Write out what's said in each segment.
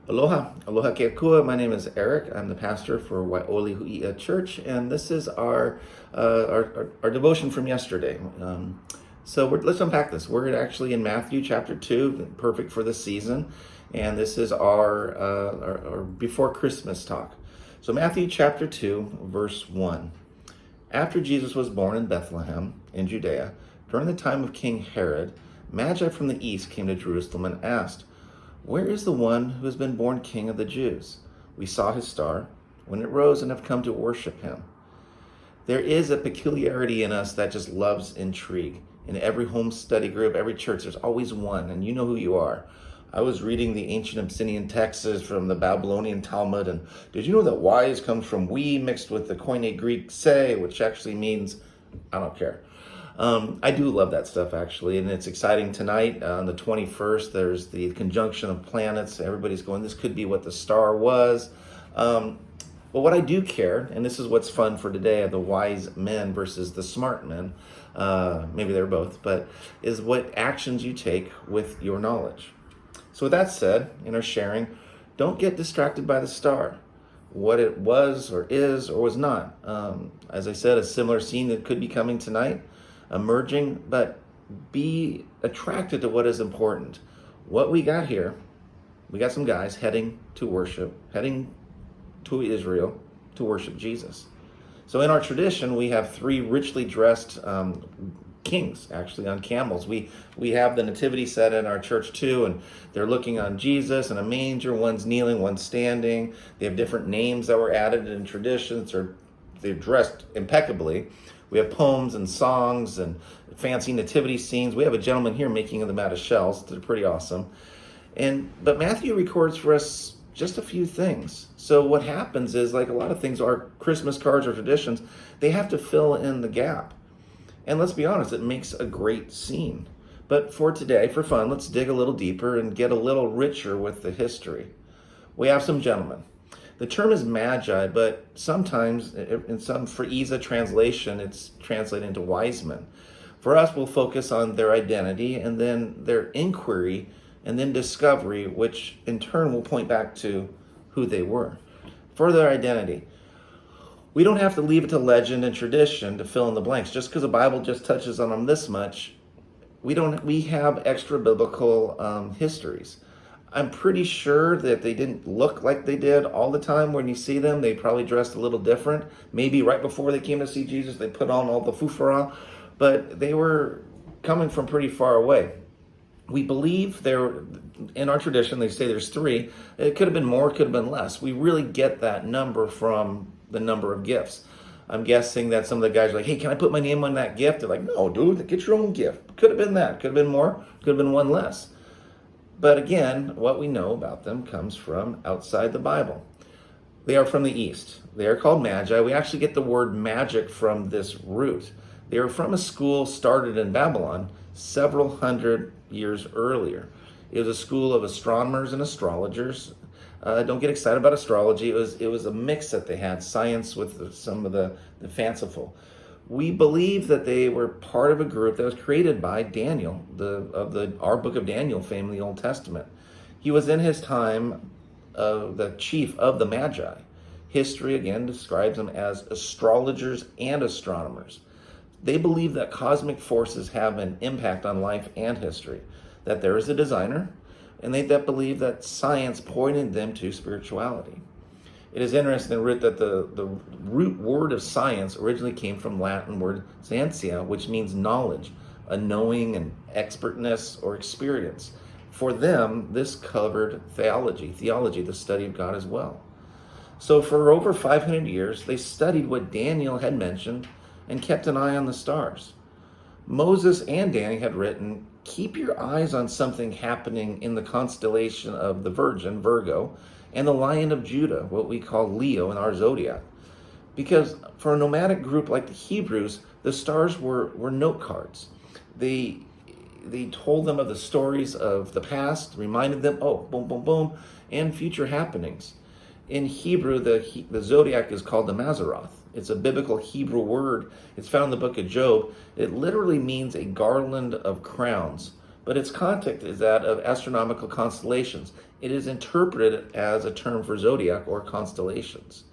Aloha, aloha keakua. My name is Eric. I'm the pastor for Waioli Huia Church, and this is our devotion from yesterday. Let's unpack this. We're actually in Matthew chapter 2, perfect for the season, and this is our before Christmas talk. So Matthew chapter 2, verse 1. After Jesus was born in Bethlehem in Judea, during the time of King Herod, Magi from the east came to Jerusalem and asked, "Where is the one who has been born King of the Jews? We saw his star when it rose and have come to worship him." There is a peculiarity in us that just loves intrigue. In every home study group, every church, there's always one, and you know who you are. I was reading the ancient Abyssinian texts from the Babylonian Talmud, and did you know that wise comes from we mixed with the Koine Greek se, which actually means, I don't care. I do love that stuff, actually, and it's exciting tonight. On the 21st, there's the conjunction of planets. Everybody's going, this could be what the star was. But what I do care, and this is what's fun for today, the wise men versus the smart men, maybe they're both, but is what actions you take with your knowledge. So with that said, in our sharing, don't get distracted by the star, what it was or is or was not. As I said, a similar scene that could be coming tonight, emerging, but be attracted to what is important. What we got here, we got some guys heading to Israel to worship Jesus. So in our tradition, we have three richly dressed kings actually on camels. We have the nativity set in our church too, and they're looking on Jesus in a manger. One's kneeling, one's standing. They have different names that were added in traditions, or they're dressed impeccably. We have poems and songs and fancy nativity scenes. We have a gentleman here making them out of shells. They're pretty awesome. But Matthew records for us just a few things. So what happens is, like a lot of things, our Christmas cards or traditions, they have to fill in the gap. And let's be honest, it makes a great scene. But for today, for fun, let's dig a little deeper and get a little richer with the history. We have some gentlemen. The term is Magi, but sometimes, for ease of translation, it's translated into wise men. For us, we'll focus on their identity and then their inquiry and then discovery, which in turn will point back to who they were. For their identity, we don't have to leave it to legend and tradition to fill in the blanks. Just because the Bible just touches on them this much, we have extra biblical histories. I'm pretty sure that they didn't look like they did all the time. When you see them, they probably dressed a little different. Maybe right before they came to see Jesus, they put on all the fufara, but they were coming from pretty far away. We believe in our tradition, they say there's three. It could have been more, it could have been less. We really get that number from the number of gifts. I'm guessing that some of the guys are like, hey, can I put my name on that gift? They're like, no, dude, get your own gift. Could have been that, could have been more, could have been one less. But again, what we know about them comes from outside the Bible. They are from the East. They are called Magi. We actually get the word magic from this root. They are from a school started in Babylon several hundred years earlier. It was a school of astronomers and astrologers. Don't get excited about astrology. It was a mix that they had, science with some of the fanciful. We believe that they were part of a group that was created by Daniel, our book of Daniel fame in the Old Testament. He was in his time the chief of the Magi. History, again, describes them as astrologers and astronomers. They believe that cosmic forces have an impact on life and history, that there is a designer, and they believe that science pointed them to spirituality. It is interesting that the root word of science originally came from Latin word scientia, which means knowledge, a knowing and expertness or experience. For them, this covered theology, the study of God as well. So for over 500 years, they studied what Daniel had mentioned and kept an eye on the stars. Moses and Daniel had written, keep your eyes on something happening in the constellation of the Virgin, Virgo, and the Lion of Judah, what we call Leo in our zodiac. Because for a nomadic group like the Hebrews, the stars were note cards. They told them of the stories of the past, reminded them, oh, boom, boom, boom, and future happenings. In Hebrew, the zodiac is called the Mazzaroth. It's a biblical Hebrew word. It's found in the book of Job. It literally means a garland of crowns. but its context is that of astronomical constellations. It is interpreted as a term for zodiac or constellations.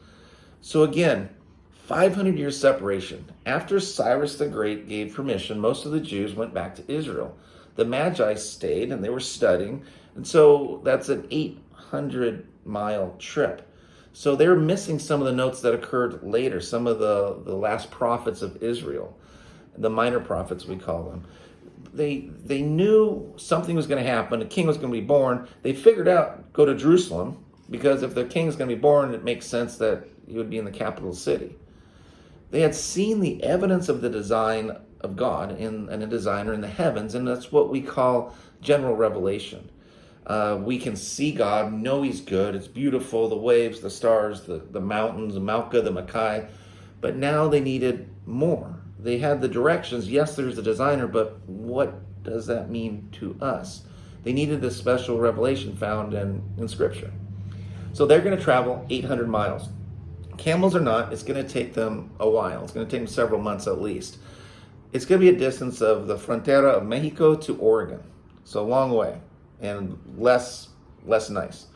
So again, 500 years separation. After Cyrus the Great gave permission, most of the Jews went back to Israel. The Magi stayed and they were studying, and so that's an 800-mile trip. So they were missing some of the notes that occurred later, some of the last prophets of Israel, the minor prophets we call them. They knew something was going to happen, a king was going to be born. They figured out, go to Jerusalem, because if the king is going to be born, it makes sense that he would be in the capital city. They had seen the evidence of the design of God and a designer in the heavens, and that's what we call general revelation. We can see God, know he's good, it's beautiful, the waves, the stars, the mountains, the Malka, the Magi, but now they needed more. They had the directions, yes, there's the designer, but what does that mean to us? They needed this special revelation found in Scripture. So they're going to travel 800 miles. Camels or not, it's going to take them a while. It's going to take them several months at least. It's going to be a distance of the frontera of Mexico to Oregon. So a long way and less nice.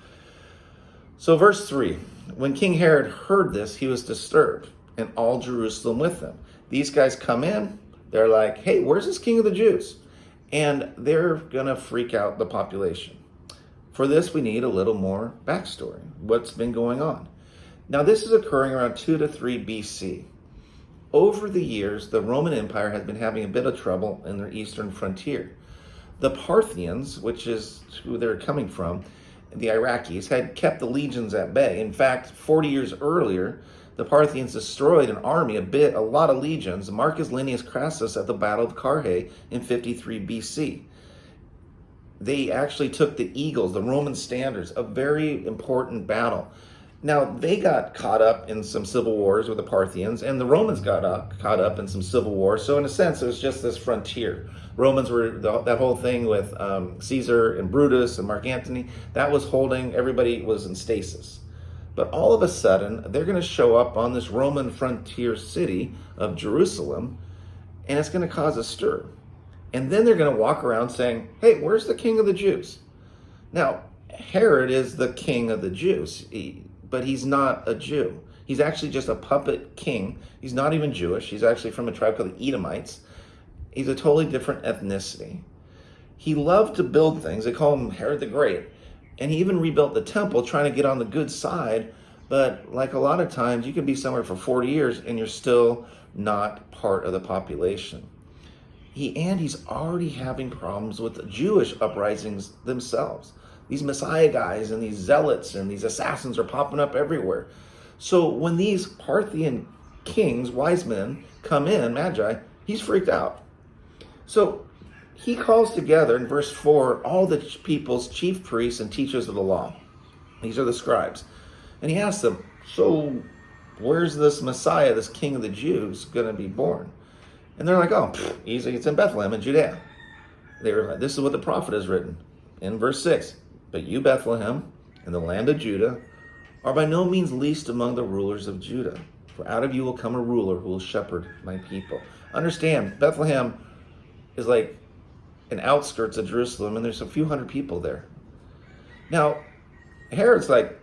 So verse 3, when King Herod heard this, he was disturbed, and all Jerusalem with him. These guys come in, they're like, hey, where's this king of the Jews? And they're going to freak out the population. For this, we need a little more backstory. What's been going on? Now, this is occurring around 2 to 3 BC. Over the years, the Roman Empire has been having a bit of trouble in their eastern frontier. The Parthians, which is who they're coming from, the Iraqis, had kept the legions at bay. In fact, 40 years earlier, the Parthians destroyed an army, a lot of legions, Marcus Linnæus Crassus at the Battle of Carrhae in 53 BC. They actually took the eagles, the Roman standards, a very important battle. Now, they got caught up in some civil wars with the Parthians, and the Romans got caught up in some civil wars. So in a sense, it was just this frontier. Romans were, that whole thing with Caesar and Brutus and Mark Antony, that was holding, everybody was in stasis. But all of a sudden, they're going to show up on this Roman frontier city of Jerusalem, and it's going to cause a stir. And then they're going to walk around saying, hey, where's the king of the Jews? Now, Herod is the king of the Jews, but he's not a Jew. He's actually just a puppet king. He's not even Jewish. He's actually from a tribe called the Edomites. He's a totally different ethnicity. He loved to build things. They call him Herod the Great. And he even rebuilt the temple, trying to get on the good side. But like a lot of times, you can be somewhere for 40 years and you're still not part of the population. He's already having problems with the Jewish uprisings themselves. These Messiah guys and these zealots and these assassins are popping up everywhere. So when these Parthian kings, wise men, come in, Magi, he's freaked out. So he calls together in verse 4 all the people's chief priests and teachers of the law. These are the scribes. And he asks them, so where's this Messiah, this king of the Jews, going to be born? And they're like, oh, easy, it's in Bethlehem in Judea. They were like, this is what the prophet has written in verse 6. But you, Bethlehem, in the land of Judah, are by no means least among the rulers of Judah. For out of you will come a ruler who will shepherd my people. Understand, Bethlehem is like an outskirts of Jerusalem, and there's a few hundred people there. Now, Herod's like,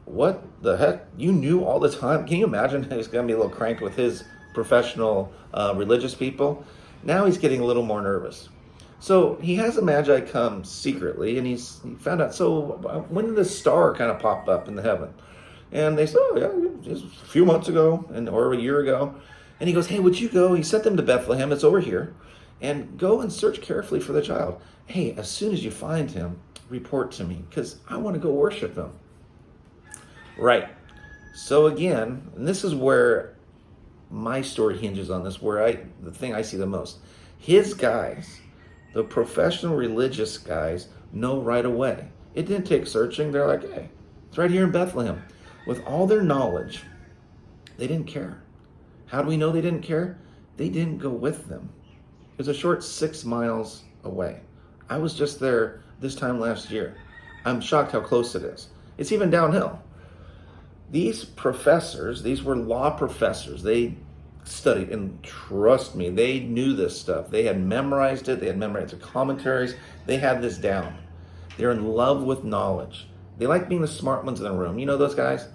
what the heck? You knew all the time? Can you imagine he's going to be a little cranked with his professional religious people? Now he's getting a little more nervous. So he has the Magi come secretly, and he found out, so when did this star kind of pop up in the heaven? And they said, oh yeah, just a few months ago, or a year ago. And he goes, hey, would you go? He sent them to Bethlehem, it's over here, and go and search carefully for the child. Hey, as soon as you find him, report to me, because I want to go worship him. Right. So again, and this is where my story hinges on this, the thing I see the most. His guys, the professional religious guys, know right away. It didn't take searching. They're like, hey, it's right here in Bethlehem. With all their knowledge, they didn't care. How do we know they didn't care? They didn't go with them. It was a short 6 miles away. I was just there this time last year. I'm shocked how close it is. It's even downhill. These professors, these were law professors. They studied, and trust me, they knew this stuff. They had memorized it. They had memorized the commentaries. They had this down. They're in love with knowledge. They like being the smart ones in the room. You know those guys?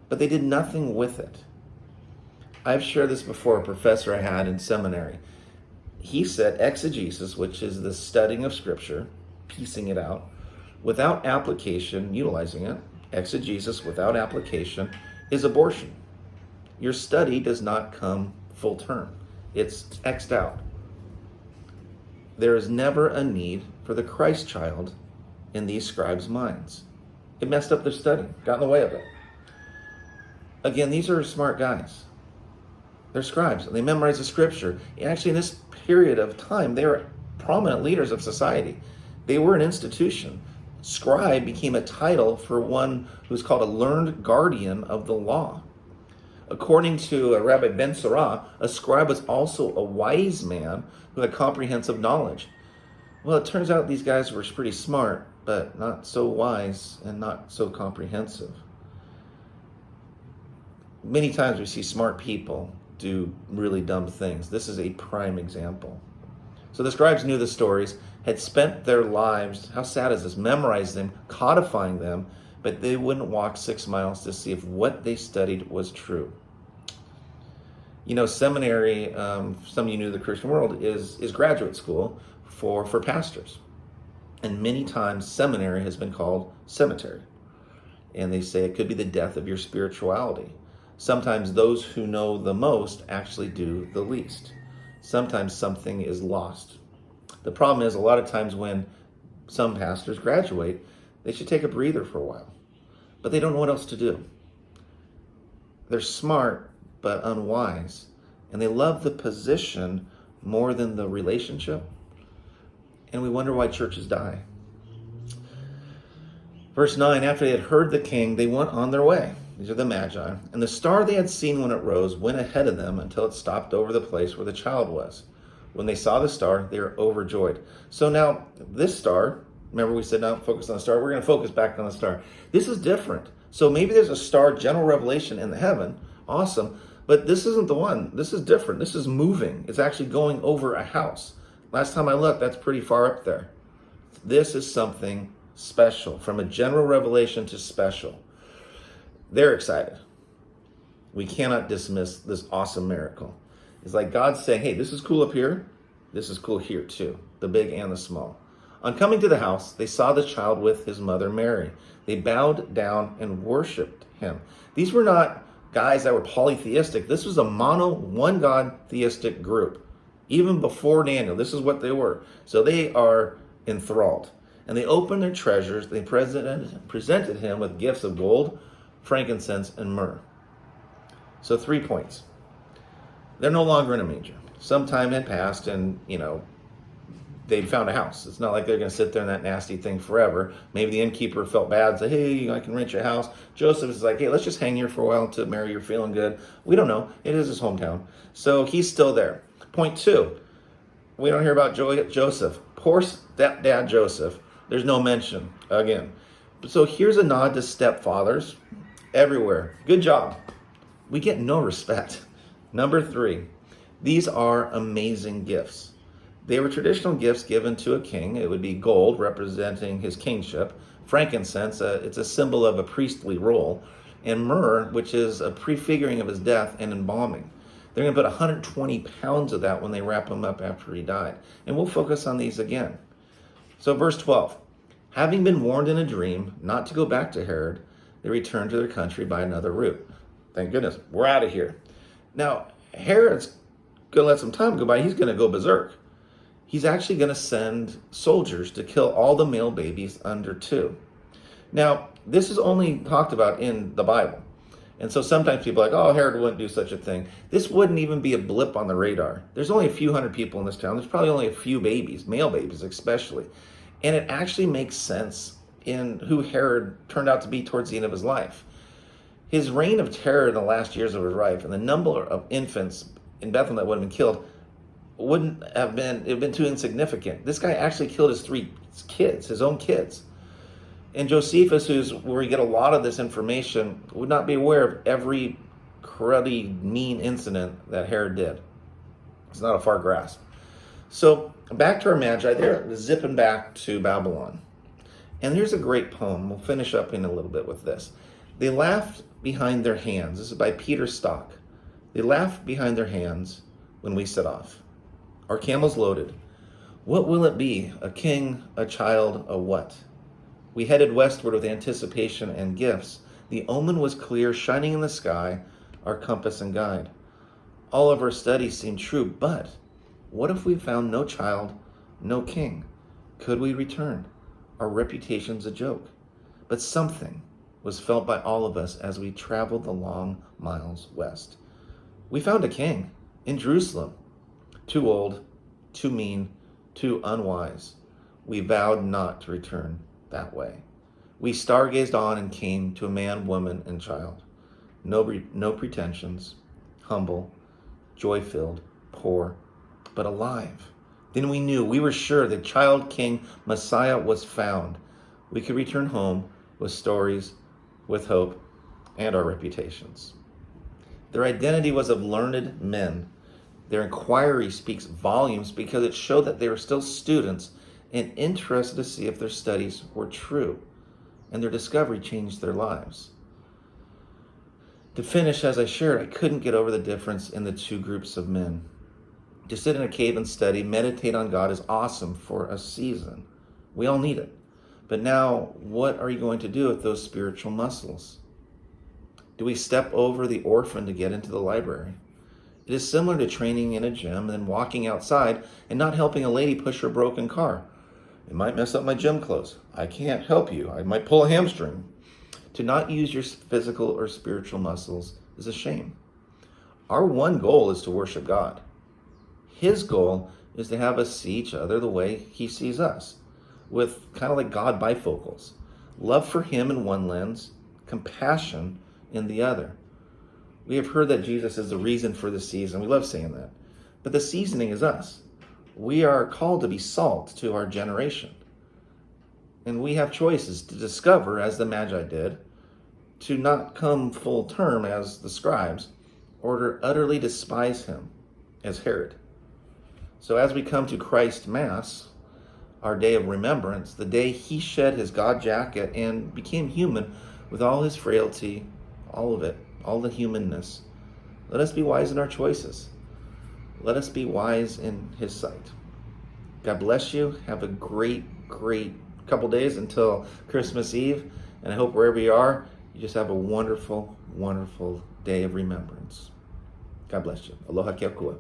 But they did nothing with it. I've shared this before, a professor I had in seminary. He said exegesis, which is the studying of Scripture, piecing it out, without application, utilizing it, exegesis without application, is abortion. Your study does not come full term. It's X'd out. There is never a need for the Christ child in these scribes' minds. It messed up their study, got in the way of it. Again, these are smart guys. They're scribes. They memorize the Scripture. Actually, in this period of time, they were prominent leaders of society. They were an institution. Scribe became a title for one who's called a learned guardian of the law. According to Rabbi Ben Sirah, a scribe was also a wise man who had comprehensive knowledge. Well, it turns out these guys were pretty smart, but not so wise and not so comprehensive. Many times we see smart people do really dumb things. This is a prime example. So the scribes knew the stories, had spent their lives, how sad is this, memorizing them, codifying them, but they wouldn't walk 6 miles to see if what they studied was true. You know, seminary, some of you knew the Christian world, is graduate school for pastors. And many times seminary has been called cemetery. And they say it could be the death of your spirituality. Sometimes those who know the most actually do the least. Sometimes something is lost. The problem is a lot of times when some pastors graduate, they should take a breather for a while. But they don't know what else to do. They're smart, but unwise. And they love the position more than the relationship. And we wonder why churches die. Verse 9, after they had heard the king, they went on their way. These are the Magi. And the star they had seen when it rose went ahead of them until it stopped over the place where the child was. When they saw the star, they were overjoyed. So now, this star, remember we said not focus on the star, we're going to focus back on the star. This is different. So maybe there's a star, general revelation in the heaven. Awesome. But this isn't the one. This is different. This is moving. It's actually going over a house. Last time I looked, that's pretty far up there. This is something special. From a general revelation to special. They're excited. We cannot dismiss this awesome miracle. It's like God saying, hey, this is cool up here. This is cool here too. The big and the small. On coming to the house, they saw the child with his mother Mary. They bowed down and worshiped him. These were not guys that were polytheistic. This was a one God theistic group. Even before Daniel, this is what they were. So they are enthralled. And they opened their treasures. They presented him with gifts of gold, frankincense, and myrrh. So 3 points. They're no longer in a manger. Some time had passed and, they found a house. It's not like they're going to sit there in that nasty thing forever. Maybe the innkeeper felt bad and said, hey, I can rent your house. Joseph is like, hey, let's just hang here for a while until Mary, you're feeling good. We don't know. It is his hometown. So he's still there. Point 2, we don't hear about Joseph. Poor stepdad Joseph. There's no mention again. So here's a nod to stepfathers everywhere. Good job. We get no respect. Number 3, these are amazing gifts. They were traditional gifts given to a king. It would be gold, representing his kingship. Frankincense, it's a symbol of a priestly role. And myrrh, which is a prefiguring of his death and embalming. They're going to put 120 pounds of that when they wrap him up after he died. And we'll focus on these again. So verse 12. Having been warned in a dream not to go back to Herod, they returned to their country by another route. Thank goodness, we're out of here. Now, Herod's going to let some time go by. He's going to go berserk. He's actually going to send soldiers to kill all the male babies under 2. Now, this is only talked about in the Bible. And so sometimes people are like, oh, Herod wouldn't do such a thing. This wouldn't even be a blip on the radar. There's only a few hundred people in this town. There's probably only a few babies, male babies especially. And it actually makes sense in who Herod turned out to be towards the end of his life. His reign of terror in the last years of his life and the number of infants in Bethlehem that would have been killed wouldn't have been too insignificant. This guy actually killed his 3 kids, his own kids. And Josephus, who's where we get a lot of this information, would not be aware of every pretty mean incident that Herod did. It's not a far grasp. So back to our Magi, they're zipping back to Babylon. And here's a great poem. We'll finish up in a little bit with this. They laughed behind their hands. This is by Peter Stock. They laughed behind their hands when we set off. Our camels loaded. What will it be? A king, a child, a what? We headed westward with anticipation and gifts. The omen was clear, shining in the sky, our compass and guide. All of our studies seemed true, but what if we found no child, no king? Could we return? Our reputation's a joke. But something was felt by all of us as we traveled the long miles west. We found a king in Jerusalem, too old, too mean, too unwise. We vowed not to return that way. We stargazed on and came to a man, woman, and child. No pretensions, humble, joy-filled, poor, but alive. Then we knew, we were sure the child king Messiah was found. We could return home with stories, with hope, and our reputations. Their identity was of learned men. Their inquiry speaks volumes because it showed that they were still students and interested to see if their studies were true, and their discovery changed their lives. To finish, as I shared, I couldn't get over the difference in the two groups of men. To sit in a cave and study, meditate on God is awesome for a season. We all need it. But now, what are you going to do with those spiritual muscles? Do we step over the orphan to get into the library? It is similar to training in a gym and then walking outside and not helping a lady push her broken car. It might mess up my gym clothes. I can't help you. I might pull a hamstring. To not use your physical or spiritual muscles is a shame. Our one goal is to worship God. His goal is to have us see each other the way he sees us, with kind of like God bifocals. Love for him in one lens, compassion in the other. We have heard that Jesus is the reason for the season. We love saying that. But the seasoning is us. We are called to be salt to our generation. And we have choices to discover, as the Magi did, to not come full term as the scribes, or to utterly despise him as Herod. So as we come to Christ Mass, our day of remembrance, the day he shed his God jacket and became human with all his frailty, all of it, all the humanness, let us be wise in our choices. Let us be wise in his sight. God bless you. Have a great couple days until Christmas Eve. And I hope wherever you are, you just have a wonderful, wonderful day of remembrance. God bless you. Aloha kia kua.